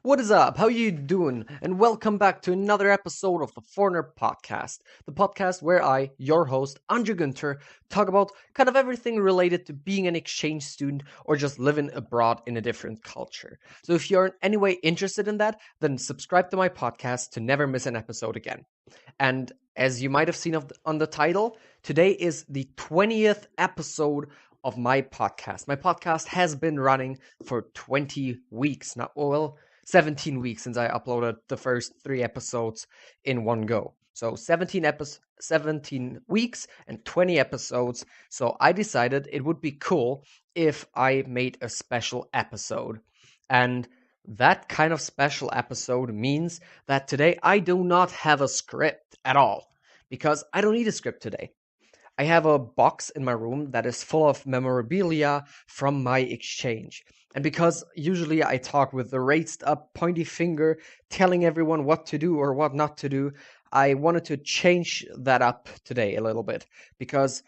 What is up? How you doing? And welcome back to another episode of the Foreigner Podcast, the podcast where I, your host, Andrew Gunter, talk about kind of everything related to being an exchange student or just living abroad in a different culture. So if you're in any way interested in that, then subscribe to my podcast to never miss an episode again. And as you might have seen on the title, today is the 20th episode of my podcast. My podcast has been running for 20 weeks now. Well, 17 weeks since I uploaded the first 3 episodes in one go. So 17 weeks and 20 episodes. So I decided it would be cool if I made a special episode. And that kind of special episode means that today I do not have a script at all because I don't need a script today. I have a box in my room that is full of memorabilia from my exchange. And because usually I talk with the raised up pointy finger telling everyone what to do or what not to do, I wanted to change that up today a little bit because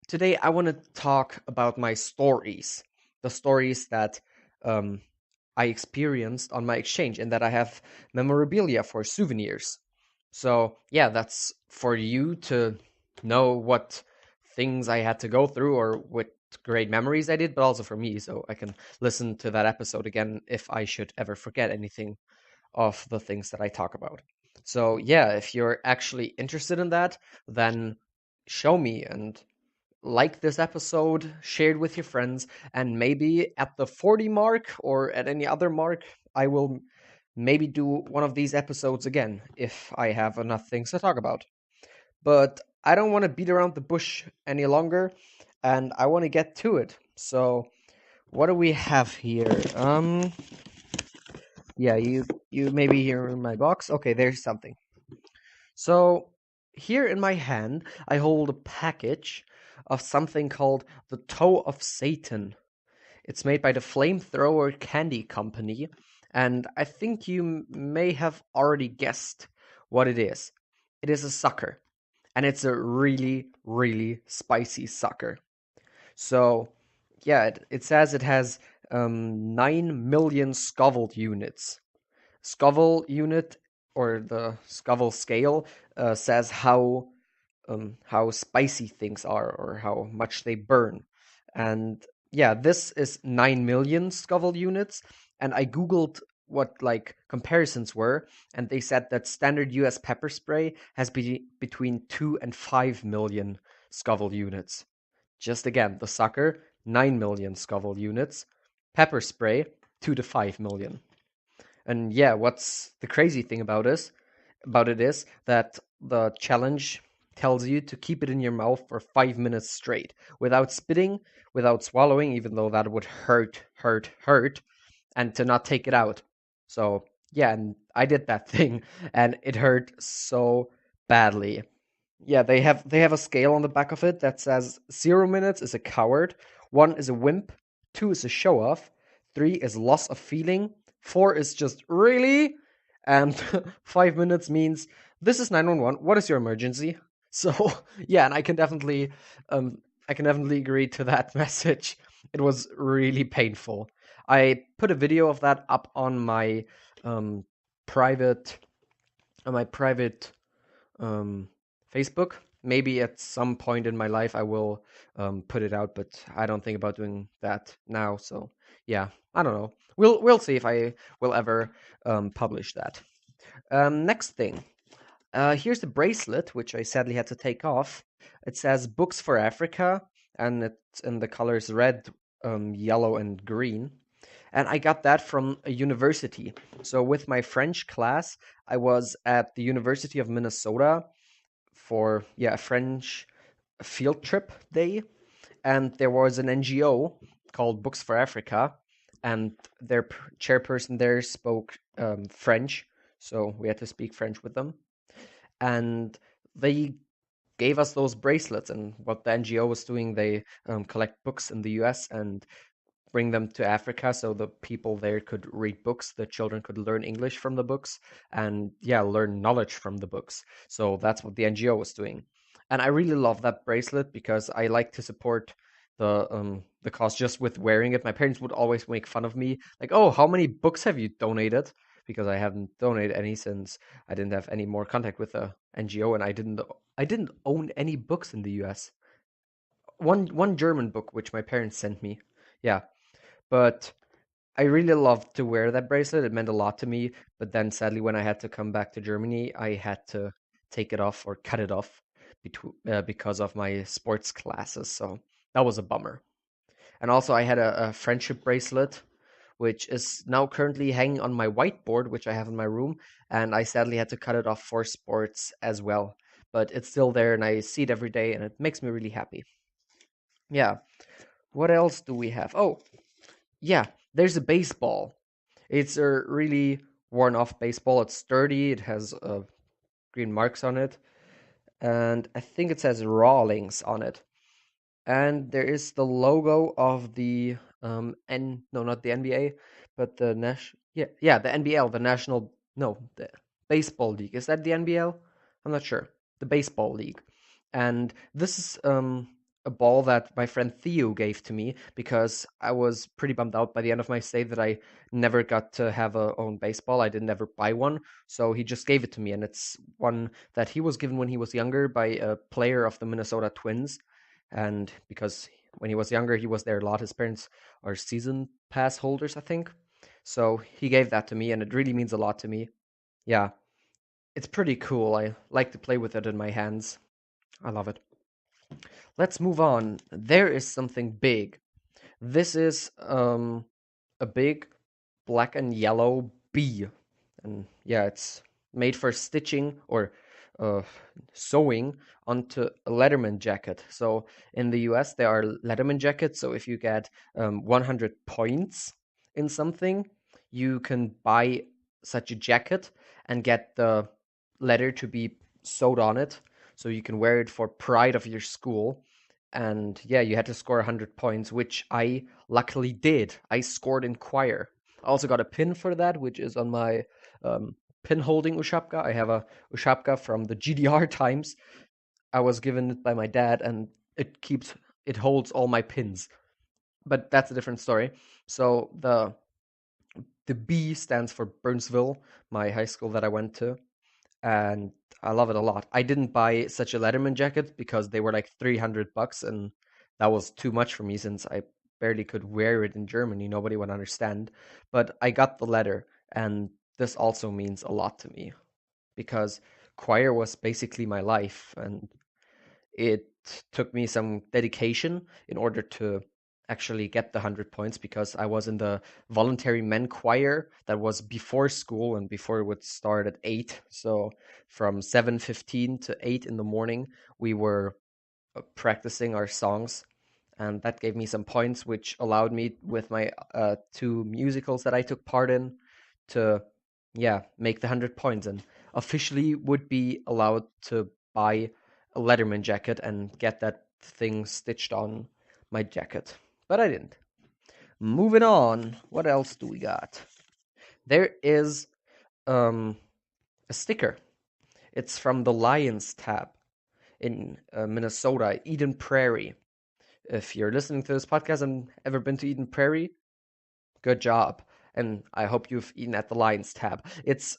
today I want to talk about my stories, the stories that I experienced on my exchange and that I have memorabilia for souvenirs. So, yeah, that's for you to know what things I had to go through or what great memories I did, but also for me, so I can listen to that episode again if I should ever forget anything of the things that I talk about. So, yeah, if you're actually interested in that, then show me and like this episode, share it with your friends, and maybe at the 40 mark or at any other mark, I will maybe do one of these episodes again if I have enough things to talk about. But I don't want to beat around the bush any longer, and I want to get to it. So, what do we have here? Yeah, you maybe here in my box. Okay, there's something. So, here in my hand, I hold a package of something called the Toe of Satan. It's made by the Flamethrower Candy Company, and I think you may have already guessed what it is. It is a sucker, and it's a really, really spicy sucker. So, yeah, it says it has 9 million Scoville units. Scoville unit, or the Scoville scale, says how spicy things are or how much they burn. And yeah, this is 9 million Scoville units. And I Googled what like comparisons were, and they said that standard US pepper spray has between 2 and 5 million Scoville units. Just again, the sucker, 9 million Scoville units. Pepper spray, 2 to 5 million. And yeah, what's the crazy thing about it is that the challenge tells you to keep it in your mouth for 5 minutes straight without spitting, without swallowing, even though that would hurt, and to not take it out. So yeah, and I did that thing, and it hurt so badly. Yeah, they have a scale on the back of it that says 0 minutes is a coward, 1 is a wimp, 2 is a show off, 3 is loss of feeling, 4 is just really, and 5 minutes means this is 911. What is your emergency? So yeah, and um I can definitely agree to that message. It was really painful. I put a video of that up um private on my private um Facebook. Maybe at some point in my life I will put it out, but I don't think about doing that now. So yeah, I don't know. We'll see if I will ever publish that. Next thing, here's the bracelet, which I sadly had to take off. It says "Books for Africa," and it's in the colors red, yellow, and green. And I got that from a university. So with my French class, I was at the University of Minnesota for a French field trip day, and there was an NGO called Books for Africa, and their chairperson there spoke French, so we had to speak French with them, and they gave us those bracelets. And what the NGO was doing, they collect books in the US and bring them to Africa so the people there could read books, the children could learn English from the books, and yeah, learn knowledge from the books. So that's what the NGO was doing. And I really love that bracelet because I like to support the cause just with wearing it. My parents would always make fun of me, like, "Oh, how many books have you donated?" because I haven't donated any since I didn't have any more contact with the NGO, and I didn't own any books in the US. One German book which my parents sent me. Yeah, but I really loved to wear that bracelet. It meant a lot to me. But then sadly, when I had to come back to Germany, I had to take it off or cut it off because of my sports classes. So that was a bummer. And also, I had a friendship bracelet, which is now currently hanging on my whiteboard, which I have in my room. And I sadly had to cut it off for sports as well. But it's still there, and I see it every day, and it makes me really happy. Yeah. What else do we have? Oh, yeah, there's a baseball. It's a really worn off baseball. It's sturdy. It has green marks on it. And I think it says Rawlings on it. And there is the logo of the no, not the NBA, but the the NBL, the National no, the Baseball League. Is that the NBL? I'm not sure. The Baseball League. And this is a ball that my friend Theo gave to me because I was pretty bummed out by the end of my stay that I never got to have a own baseball. I didn't ever buy one, so he just gave it to me, and it's one that he was given when he was younger by a player of the Minnesota Twins. And because when he was younger, he was there a lot. His parents are season pass holders, I think. So he gave that to me, and it really means a lot to me. Yeah, it's pretty cool. I like to play with it in my hands. I love it. Let's move on. There is something big. This is a big black and yellow bee. And yeah, it's made for stitching or uh, sewing onto a Letterman jacket. So in the US, there are Letterman jackets. So if you get 100 points in something, you can buy such a jacket and get the letter to be sewed on it. So you can wear it for pride of your school. And yeah, you had to score 100 points, which I luckily did. I scored in choir. I also got a pin for that, which is on my pin holding ushapka. I have a ushapka from the GDR times. I was given it by my dad, and it holds all my pins. But that's a different story. So the B stands for Burnsville, my high school that I went to, and I love it a lot. I didn't buy such a Letterman jacket because they were like $300, and that was too much for me since I barely could wear it in Germany. Nobody would understand. But I got the letter, and this also means a lot to me because choir was basically my life, and it took me some dedication in order to actually get the 100 points because I was in the voluntary men choir that was before school and before it would start at 8. So from 7:15 to 8 in the morning, we were practicing our songs, and that gave me some points, which allowed me with my two musicals that I took part in to make the 100 points and officially would be allowed to buy a Letterman jacket and get that thing stitched on my jacket. But I didn't. Moving on, what else do we got? There is um, a sticker. It's from the Lions tab in Minnesota, Eden Prairie. If you're listening to this podcast and ever been to Eden Prairie, good job. And I hope you've eaten at the Lions tab. It's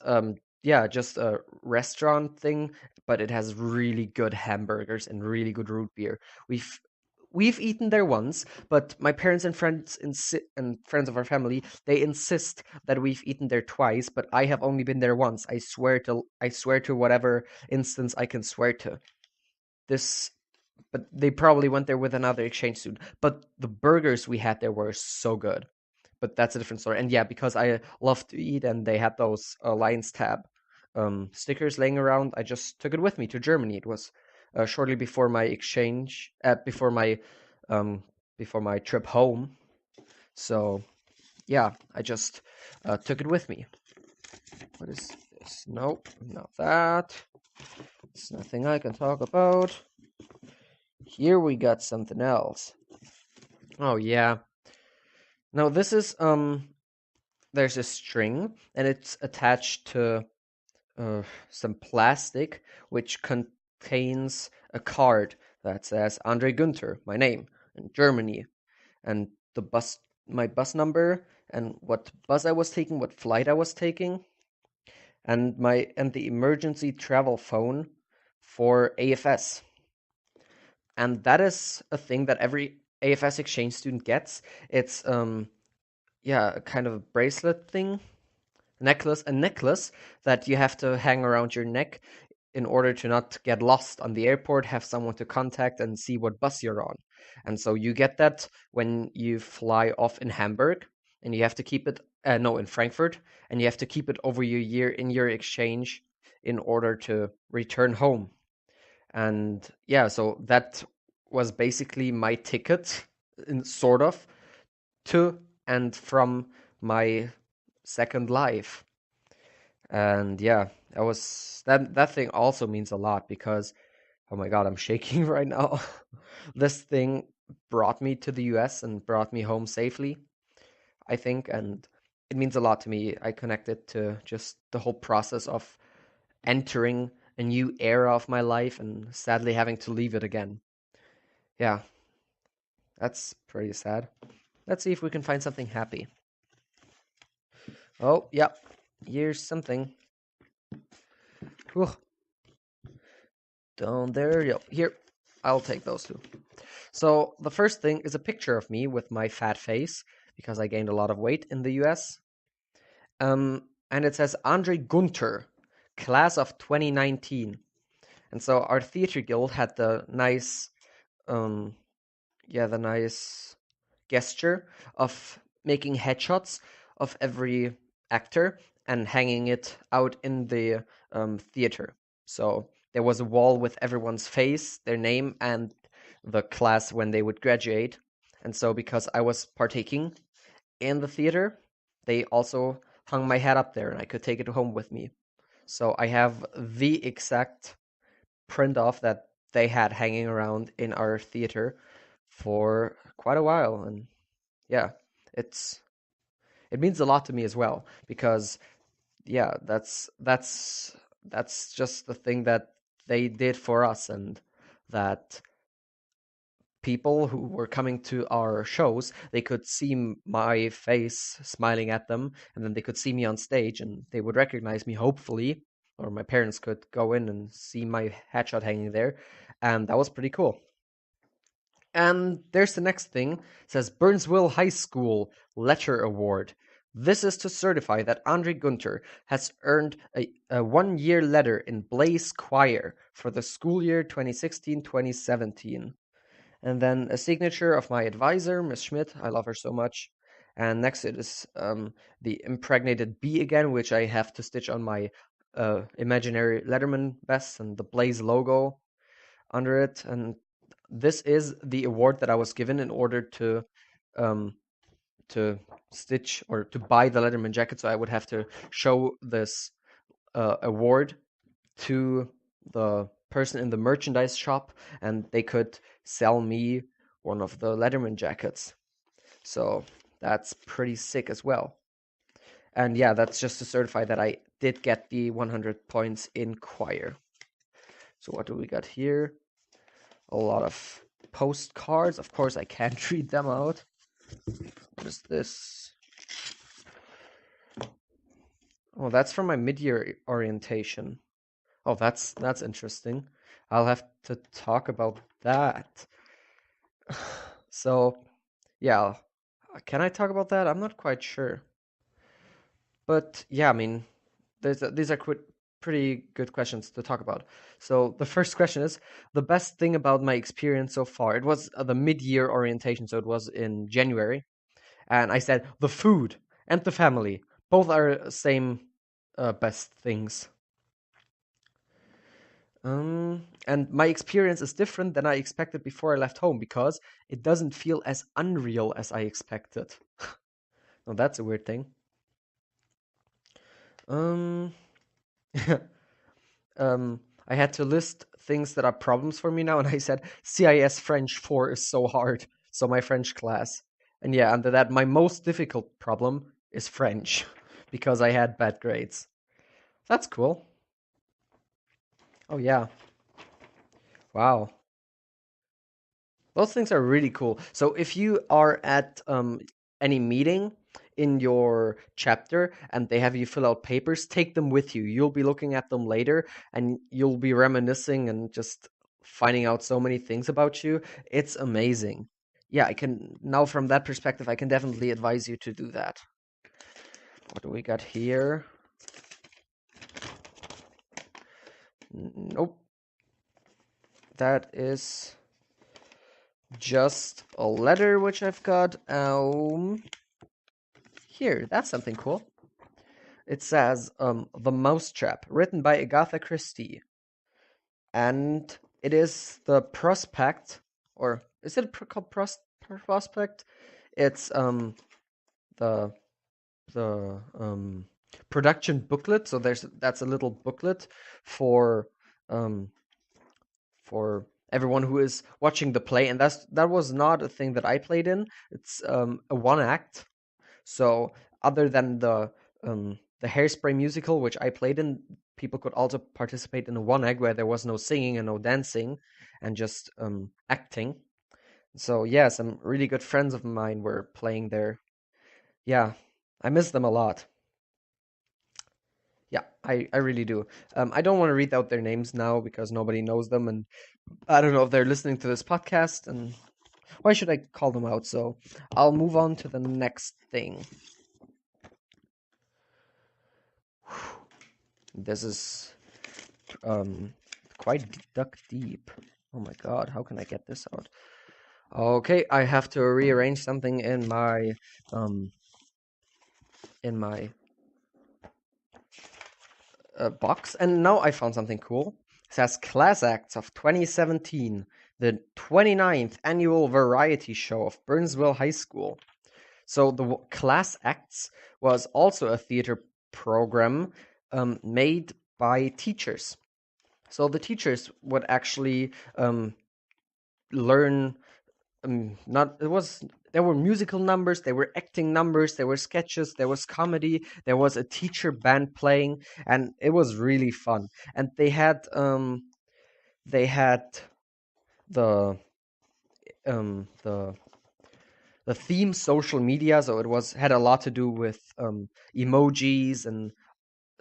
just a restaurant thing, but it has really good hamburgers and really good root beer. We've we've eaten there once, but my parents and and friends of our family, they insist that we've eaten there twice, but I have only been there once. I swear to whatever instance I can swear to. This but they probably went there with another exchange student. But the burgers we had there were so good. But that's a different story. And yeah, because I love to eat, and they had those Lions tab stickers laying around, I just took it with me to Germany. It was shortly before my exchange, um, before my trip home. So yeah, I just took it with me. What is this? Nope, not that. It's nothing I can talk about. Here we got something else. Oh yeah. Now this is there's a string and it's attached to some plastic which contains a card that says Andre Günther, my name, in Germany, and my bus number, and what bus I was taking, what flight I was taking. and the emergency travel phone for AFS. And that is a thing that every AFS exchange student gets. It's yeah, a kind of a bracelet thing, a necklace that you have to hang around your neck in order to not get lost on the airport, have someone to contact and see what bus you're on. And so you get that when you fly off in Hamburg, and you have to keep it, no, in Frankfurt, and you have to keep it over your year in your exchange in order to return home. And yeah, so that was basically my ticket, sort of, to and from my second life. And yeah, that thing also means a lot because oh my god, I'm shaking right now. This thing brought me to the US and brought me home safely, I think, and it means a lot to me. I connect it to just the whole process of entering a new era of my life and sadly having to leave it again. Yeah, that's pretty sad. Let's see if we can find something happy. Oh, yep. Here's something. Whew. Down there. Yep. Here. I'll take those two. So the first thing is a picture of me with my fat face because I gained a lot of weight in the US. And it says Andre Gunter, class of 2019. And so our theater guild had um, the nice gesture of making headshots of every actor and hanging it out in the theater. So there was a wall with everyone's face, their name, and the class when they would graduate. And so because I was partaking in the theater, they also hung my head up there and I could take it home with me. So I have the exact print off that they had hanging around in our theater for quite a while. And yeah, it's it means a lot to me as well because yeah, that's just the thing that they did for us, and that people who were coming to our shows, they could see my face smiling at them, and then they could see me on stage and they would recognize me, hopefully, or my parents could go in and see my headshot hanging there, and that was pretty cool. And there's the next thing. It says Burnsville High School Letter Award. This is to certify that Andre Gunter has earned a 1 year letter in Blaze Choir for the school year 2016-2017. And then a signature of my advisor, Miss Schmidt. I love her so much. And next it is the impregnated bee again, which I have to stitch on my imaginary Letterman vest and the Blaze logo under it. And this is the award that I was given in order um, to stitch or to buy the Letterman jacket. So I would have to show this award to the person in the merchandise shop, and they could sell me one of the Letterman jackets. So that's pretty sick as well. And yeah, that's just to certify that I did get the 100 points in choir. So what do we got here? A lot of postcards. Of course, I can't read them out. What is this? Oh, that's from my mid-year orientation. Oh, that's interesting. I'll have to talk about that. So, yeah, can I talk about that? I'm not quite sure. But yeah, I mean, these are pretty good questions to talk about. So the first question is the best thing about my experience so far. It was the mid-year orientation, so it was in January, and I said the food and the family both are same best things. And my experience is different than I expected before I left home because it doesn't feel as unreal as I expected. Now that's a weird thing. Um, I had to list things that are problems for me now, and I said CIS French 4 is so hard. So my French class, and yeah, under that, my most difficult problem is French because I had bad grades. That's cool. Oh yeah, wow. Those things are really cool. So if you are at any meeting, in your chapter and they have you fill out papers, take them with you. You'll be looking at them later and you'll be reminiscing and just finding out so many things about you. It's amazing. Yeah, I can now from that perspective, I can definitely advise you to do that. What do we got here? Nope. That is just a letter which I've got. Here, that's something cool. It says The Mousetrap, written by Agatha Christie. And it is the prospect, or is it called prospect? It's the production booklet. So that's a little booklet for um for everyone who is watching the play, and that was not a thing that I played in. It's a one act. So other than the Hairspray musical, which I played in, people could also participate in a one act where there was no singing and no dancing, and just acting. So yeah, some really good friends of mine were playing there. Yeah, I miss them a lot. Yeah, I really do. I don't want to read out their names now because nobody knows them, and I don't know if they're listening to this podcast, and why should I call them out? So I'll move on to the next thing. This is um quite duck deep. Oh my god, how can I get this out? Okay, I have to rearrange something um in my box, and now I found something cool. It says Class Acts of 2017, the 29th annual variety show of Burnsville High School. So the Class Acts was also a theater program made by teachers. So the teachers would actually learn. Not it was There were musical numbers, there were acting numbers, there were sketches, there was comedy, there was a teacher band playing, and it was really fun. And they had the the theme social media, so it was had a lot to do with emojis and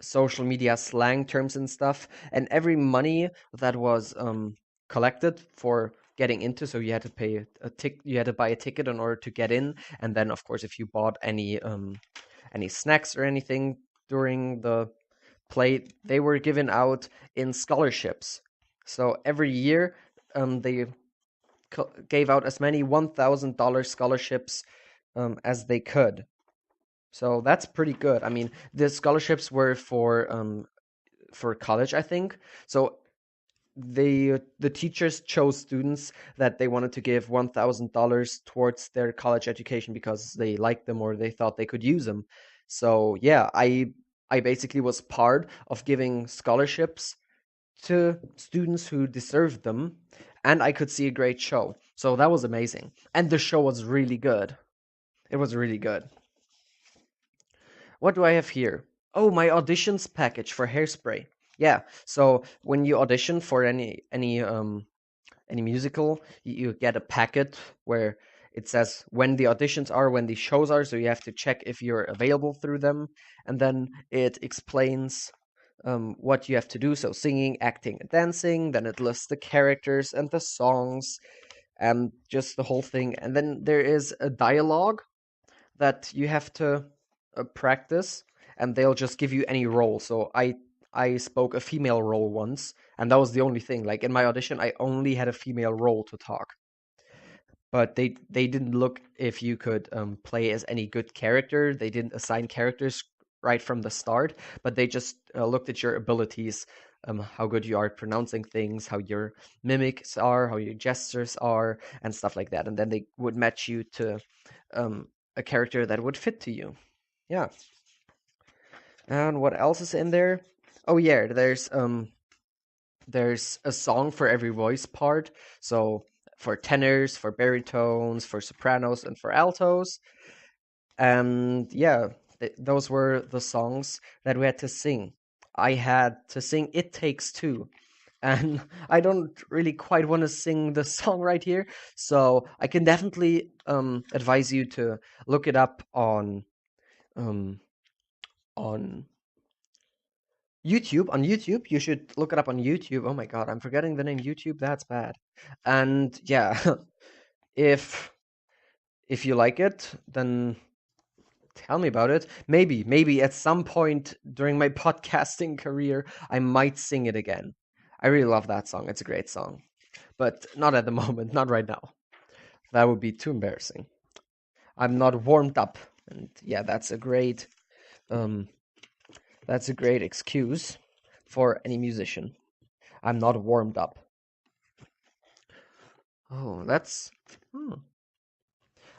social media slang terms and stuff. And every money that was collected for getting into, so you had to pay you had to buy a ticket in order to get in, and then of course if you bought any snacks or anything during the play, they were given out in scholarships. So every year they gave out as many $1,000 scholarships as they could. So that's pretty good. I mean, the scholarships were for college, I think. So the teachers chose students that they wanted to give $1,000 towards their college education because they liked them or they thought they could use them. So yeah, I basically was part of giving scholarships to students who deserved them, and I could see a great show. So that was amazing. And the show was really good. It was really good. What do I have here? Oh, my auditions package for Hairspray. Yeah. So when you audition for any musical, you get a packet where it says when the auditions are, when the shows are, so you have to check if you're available through them, and then it explains what you have to do. So singing, acting, and dancing. Then it lists the characters and the songs and just the whole thing. And then there is a dialogue that you have to practice, and they'll just give you any role. So I spoke a female role once, and that was the only thing. Like in my audition, I only had a female role to talk. But they didn't look if you could play as any good character. They didn't assign characters right from the start, but they just looked at your abilities, how good you are at pronouncing things, how your mimics are, how your gestures are, and stuff like that. And then they would match you to a character that would fit to you. Yeah. And what else is in there? Oh yeah, there's a song for every voice part. So for tenors, for baritones, for sopranos, and for altos. And yeah, those were the songs that we had to sing. I had to sing "It Takes Two," and I don't really quite want to sing the song right here, so I can definitely advise you to look it up on um, on YouTube. On YouTube, you should look it up on YouTube. Oh my god, I'm forgetting the name YouTube. That's bad. And yeah, if if you like it, then tell me about it. Maybe at some point during my podcasting career, I might sing it again. I really love that song. It's a great song, but not at the moment, not right now. That would be too embarrassing. I'm not warmed up, and yeah, um, that's a great excuse for any musician. I'm not warmed up. Oh, hmm,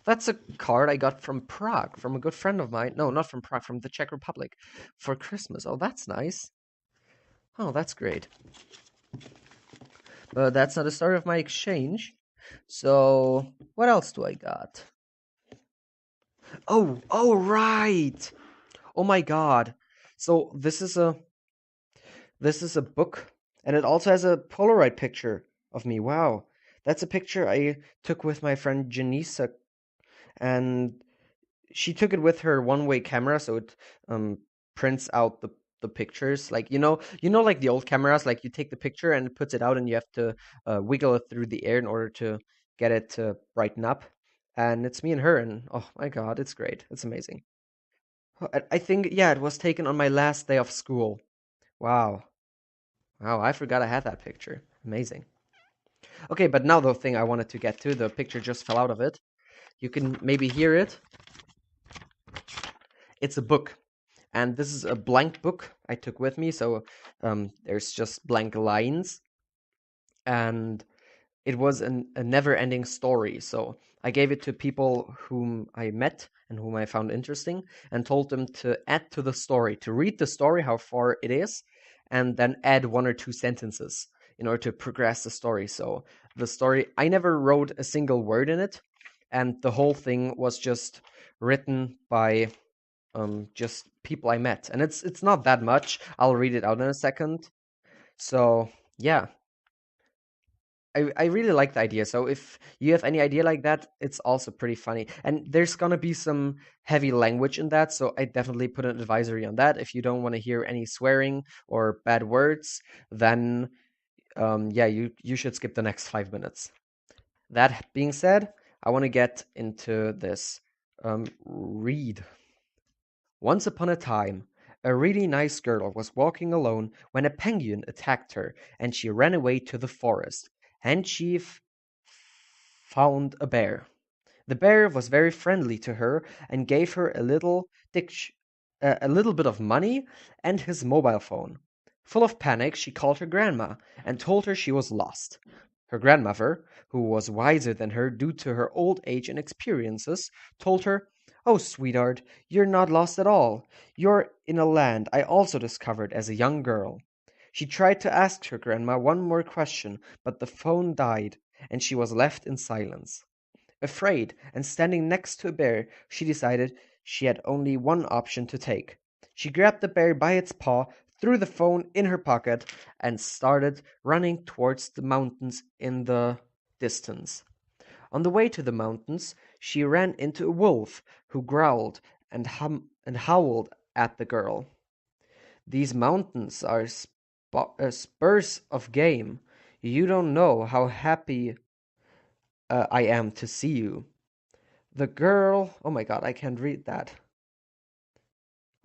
that's a card I got from Prague, from a good friend of mine. No, not from Prague, from the Czech Republic, for Christmas. Oh, that's nice. Oh, that's great. But that's not the start of my exchange. So, what else do I got? Oh, right. Oh my god. So this is a book, and it also has a Polaroid picture of me. Wow, that's a picture I took with my friend Janisa, and she took it with her one-way camera, so it prints out the pictures. Like like the old cameras, like you take the picture and it puts it out, and you have to wiggle it through the air in order to get it to brighten up. And it's me and her, and oh my god, it's great. It's amazing. I think yeah, it was taken on my last day of school. Wow. Wow, I forgot I had that picture. Amazing. Okay, but now the thing I wanted to get to, the picture just fell out of it. You can maybe hear it. It's a book. And this is a blank book I took with me, so there's just blank lines. And it was a never-ending story. So I gave it to people whom I met and whom I found interesting, and told them to add to the story, to read the story, how far it is, and then add one or two sentences in order to progress the story. So the story, I never wrote a single word in it, and the whole thing was just written by just people I met, and it's not that much. I'll read it out in a second. So yeah, I really like the idea. So if you have any idea like that, it's also pretty funny. And there's gonna be some heavy language in that, so I definitely put an advisory on that. If you don't want to hear any swearing or bad words, then yeah, you should skip the next 5 minutes. That being said, I want to get into this read. Once upon a time, a really nice girl was walking alone when a penguin attacked her, and she ran away to the forest, and she found a bear. The bear was very friendly to her and gave her a little bit of money and his mobile phone. Full of panic, she called her grandma and told her she was lost. Her grandmother, who was wiser than her due to her old age and experiences, told her, "Oh, sweetheart, you're not lost at all. You're in a land I also discovered as a young girl." She tried to ask her grandma one more question, but the phone died, and she was left in silence. Afraid, and standing next to a bear, she decided she had only one option to take. She grabbed the bear by its paw, threw the phone in her pocket, and started running towards the mountains in the distance. On the way to the mountains, she ran into a wolf who growled and howled at the girl. "These mountains are spurs of game. You don't know how happy I am to see you." The girl, oh my god, I can't read that.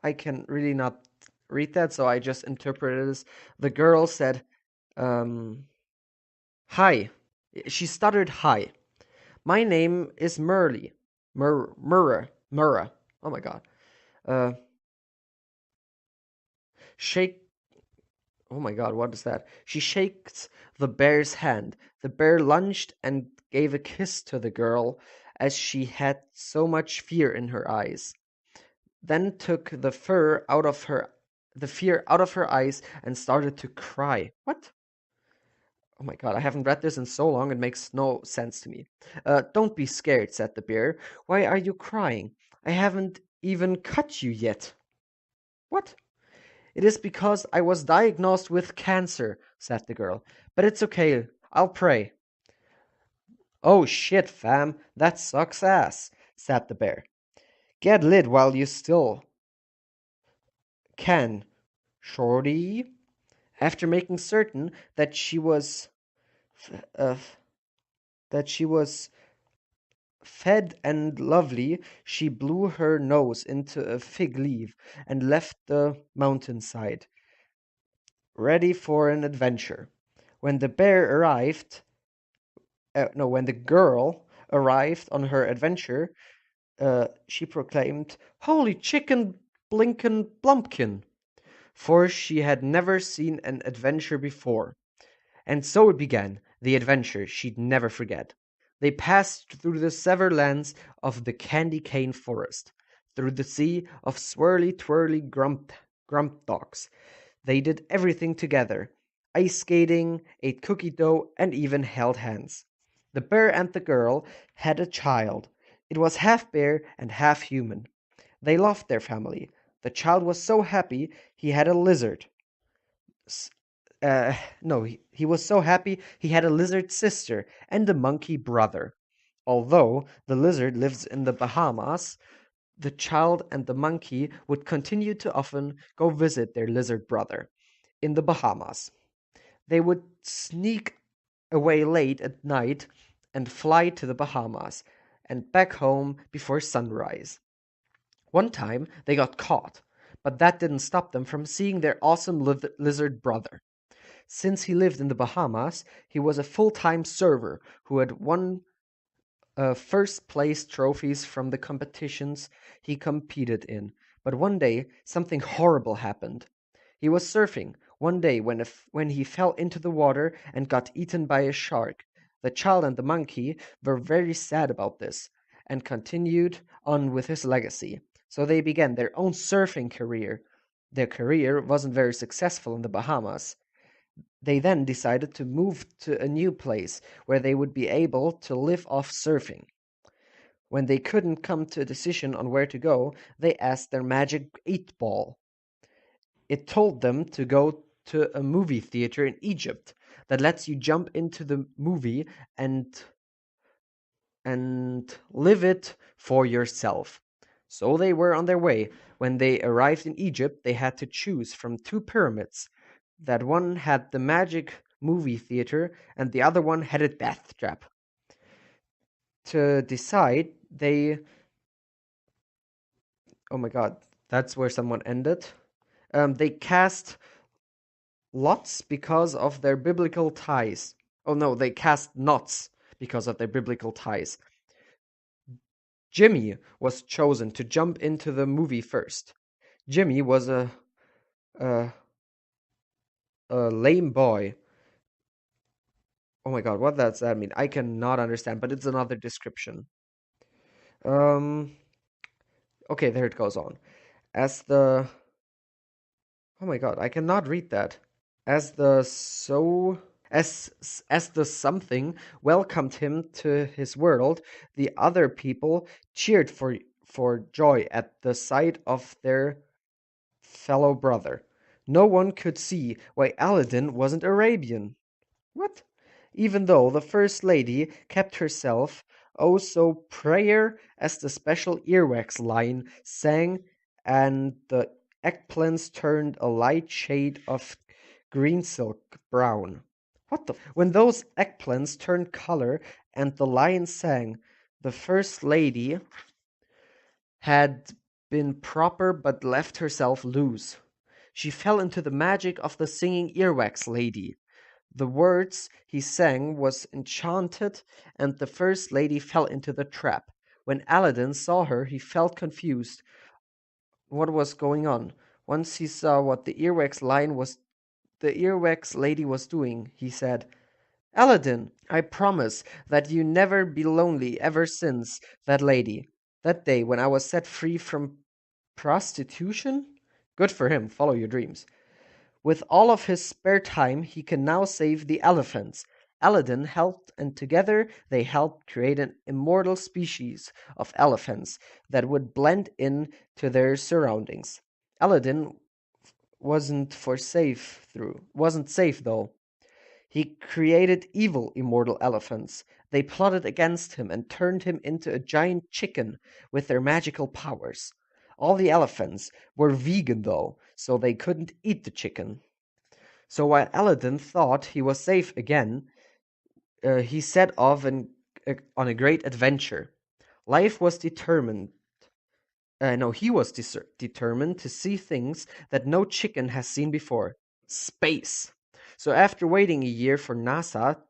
I can really not read that, so I just interpreted it as the girl said, um, "Hi." She stuttered, "Hi. My name is Murley. Murra. Oh my god. Uh, shake. Oh my god, what is that? She shakes the bear's hand. The bear lunged and gave a kiss to the girl as she had so much fear in her eyes. Then took the fear out of her eyes and started to cry. What? Oh my god, I haven't read this in so long, it makes no sense to me. Don't be scared, said the bear. Why are you crying? I haven't even cut you yet. What? It is because I was diagnosed with cancer, said the girl. But it's okay, I'll pray. Oh shit, fam, that sucks ass, said the bear. Get lit while you still can, shorty. After making certain uh, that she was fed and lovely, she blew her nose into a fig leaf and left the mountainside, ready for an adventure. When the bear arrived, no, when the girl arrived on her adventure, she proclaimed, "Holy chicken, blinkin' blumpkin!" For she had never seen an adventure before. And so it began, the adventure she'd never forget. They passed through the severed lands of the candy cane forest, through the sea of swirly twirly grump dogs. They did everything together, ice skating, ate cookie dough, and even held hands. The bear and the girl had a child. It was half bear and half human. They loved their family. The child was so happy he had a lizard. S- no, he was so happy he had a lizard sister and a monkey brother. Although the lizard lives in the Bahamas, the child and the monkey would continue to often go visit their lizard brother in the Bahamas. They would sneak away late at night and fly to the Bahamas and back home before sunrise. One time they got caught, but that didn't stop them from seeing their awesome lizard brother. Since he lived in the Bahamas, he was a full time server who had won first place trophies from the competitions he competed in. But one day, something horrible happened. He was surfing one day when he fell into the water and got eaten by a shark. The child and the monkey were very sad about this and continued on with his legacy. So they began their own surfing career. Their career wasn't very successful in the Bahamas. They then decided to move to a new place where they would be able to live off surfing. When they couldn't come to a decision on where to go, they asked their magic 8 ball. It told them to go to a movie theater in Egypt that lets you jump into the movie and live it for yourself. So they were on their way. When they arrived in Egypt, they had to choose from two pyramids. That one had the magic movie theater, and the other one had a death trap. To decide, oh my god, that's where someone ended. They cast lots because of their biblical ties. Oh no, they cast knots because of their biblical ties. Jimmy was chosen to jump into the movie first. Jimmy was a, a lame boy. Oh my god, what does that mean? I cannot understand, but it's another description. Um, okay, there it goes on. As the oh my god, I cannot read that. As the so as the something welcomed him to his world, the other people cheered for joy at the sight of their fellow brother. No one could see why Aladdin wasn't Arabian. What? Even though the First Lady kept herself oh so prayer as the special earwax line sang and the eggplants turned a light shade of green silk brown. When those eggplants turned color and the lion sang, the First Lady had been proper but left herself loose. She fell into the magic of the singing earwax lady. The words he sang was enchanted, and the First Lady fell into the trap. When Aladdin saw her, he felt confused. What was going on? Once he saw what the earwax lady was doing, he said, Aladdin, I promise that you never be lonely ever since that day when I was set free from prostitution? Good for him, follow your dreams. With all of his spare time, he can now save the elephants. Aladdin helped, and together they helped create an immortal species of elephants that would blend in to their surroundings. Aladdin wasn't safe though. He created evil immortal elephants They plotted against him and turned him into a giant chicken with their magical powers. All the elephants were vegan though, so they couldn't eat the chicken. So while Aladdin thought he was safe again, he set off on a great adventure. Life was determined. No, he was determined to see things that no chicken has seen before. Space. So after waiting a year for NASA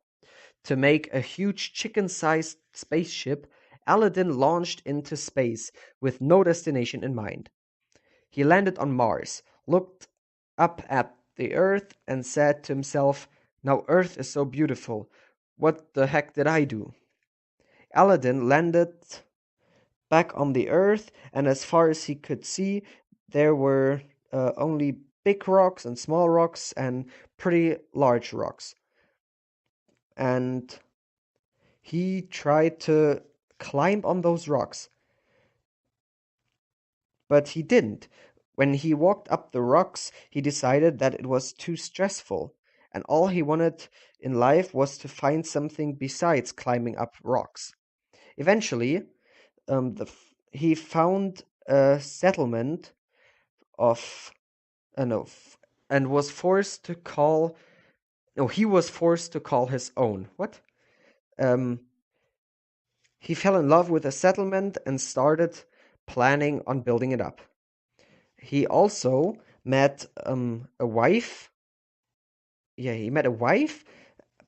to make a huge chicken-sized spaceship, Aladdin launched into space with no destination in mind. He landed on Mars, looked up at the Earth, and said to himself, "Now Earth is so beautiful. What the heck did I do?" Aladdin landed back on the Earth, and as far as he could see, there were only big rocks and small rocks and pretty large rocks. And he tried to climb on those rocks, but he didn't. When he walked up the rocks, he decided that it was too stressful, and all he wanted in life was to find something besides climbing up rocks. Eventually, he found a settlement of no, and was forced to call. No, he was forced to call his own. What? Um, he fell in love with a settlement and started planning on building it up. He also met a wife. Yeah, he met a wife,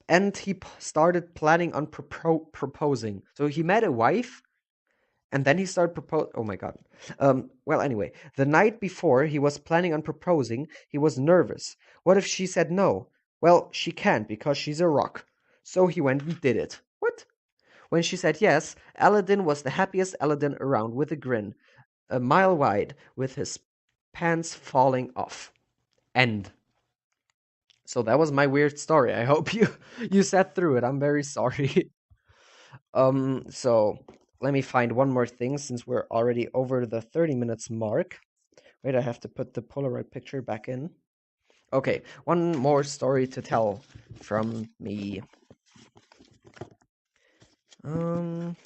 and he started planning on proposing. So he met a wife, and then he started propose. Oh my god. Well, anyway, the night before he was planning on proposing, he was nervous. What if she said no? Well, she can't because she's a rock. So he went and did it. What? When she said yes, Aladdin was the happiest Aladdin around with a grin, a mile wide, with his pants falling off. End. So that was my weird story. I hope you sat through it. I'm very sorry. So let me find one more thing since we're already over the 30 minutes mark. Wait, I have to put the Polaroid picture back in. Okay, one more story to tell from me. Um,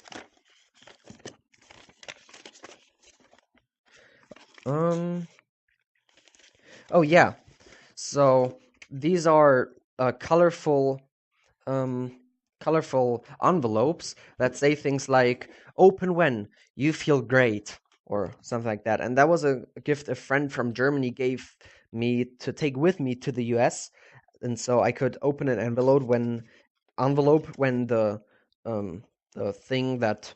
um, oh yeah. So these are colorful um, colorful envelopes that say things like "open when you feel great" or something like that. And that was a gift a friend from Germany gave me to take with me to the US, and so I could open an envelope when um, the thing that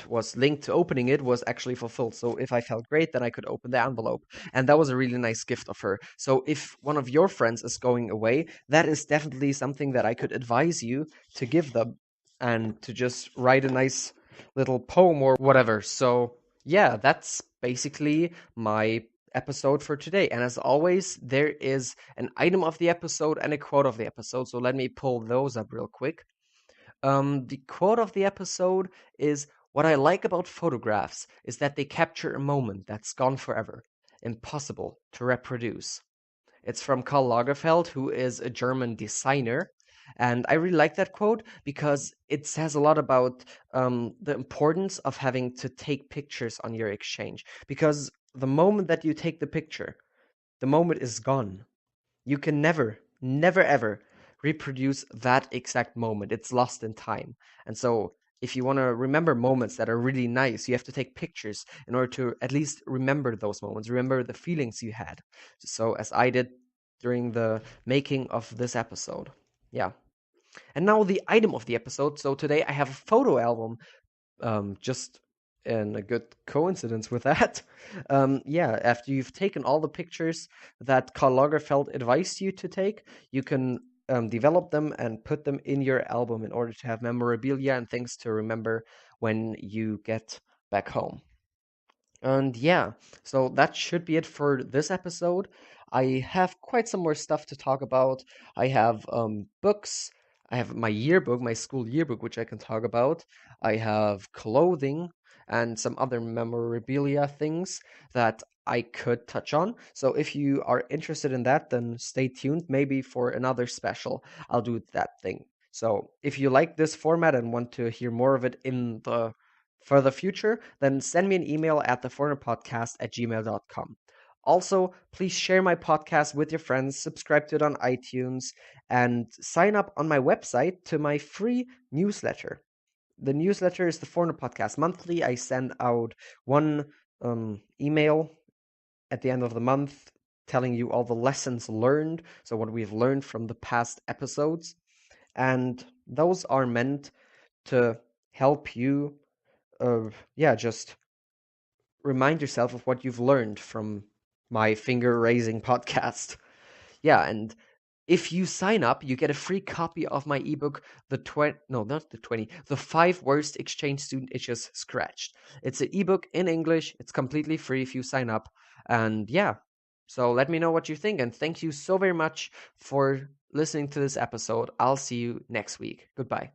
was linked to opening it was actually fulfilled. So if I felt great, then I could open the envelope. And that was a really nice gift of her. So if one of your friends is going away, that is definitely something that I could advise you to give them and to just write a nice little poem or whatever. So yeah, that's basically my episode for today. And as always, there is an item of the episode and a quote of the episode. So let me pull those up real quick. The quote of the episode is, "What I like about photographs is that they capture a moment that's gone forever, impossible to reproduce." It's from Karl Lagerfeld, who is a German designer. And I really like that quote because it says a lot about the importance of having to take pictures on your exchange. Because the moment that you take the picture, the moment is gone. You can never, never, ever reproduce that exact moment. It's lost in time. And so, if you want to remember moments that are really nice, you have to take pictures in order to at least remember those moments, remember the feelings you had. So, as I did during the making of this episode. Yeah. And now the item of the episode. So, today I have a photo album, just in a good coincidence with that. Yeah, after you've taken all the pictures that Karl Lagerfeld advised you to take, you can develop them and put them in your album in order to have memorabilia and things to remember when you get back home. And yeah, so that should be it for this episode. I have quite some more stuff to talk about. I have books. I have my yearbook, my school yearbook, which I can talk about. I have clothing and some other memorabilia things that I could touch on. So if you are interested in that, then stay tuned. Maybe for another special, I'll do that thing. So if you like this format and want to hear more of it in the further future, then send me an email at theforeignerpodcast@gmail.com. Also, please share my podcast with your friends, subscribe to it on iTunes, and sign up on my website to my free newsletter. The newsletter is the Foreigner Podcast Monthly. I send out one email at the end of the month telling you all the lessons learned, so what we've learned from the past episodes. And those are meant to help you, just remind yourself of what you've learned from my finger raising podcast. Yeah, and if you sign up, you get a free copy of my ebook, the 5 Worst Exchange Student Itches Scratched. It's an ebook in English. It's completely free if you sign up. And yeah, so let me know what you think. And thank you so very much for listening to this episode. I'll see you next week. Goodbye.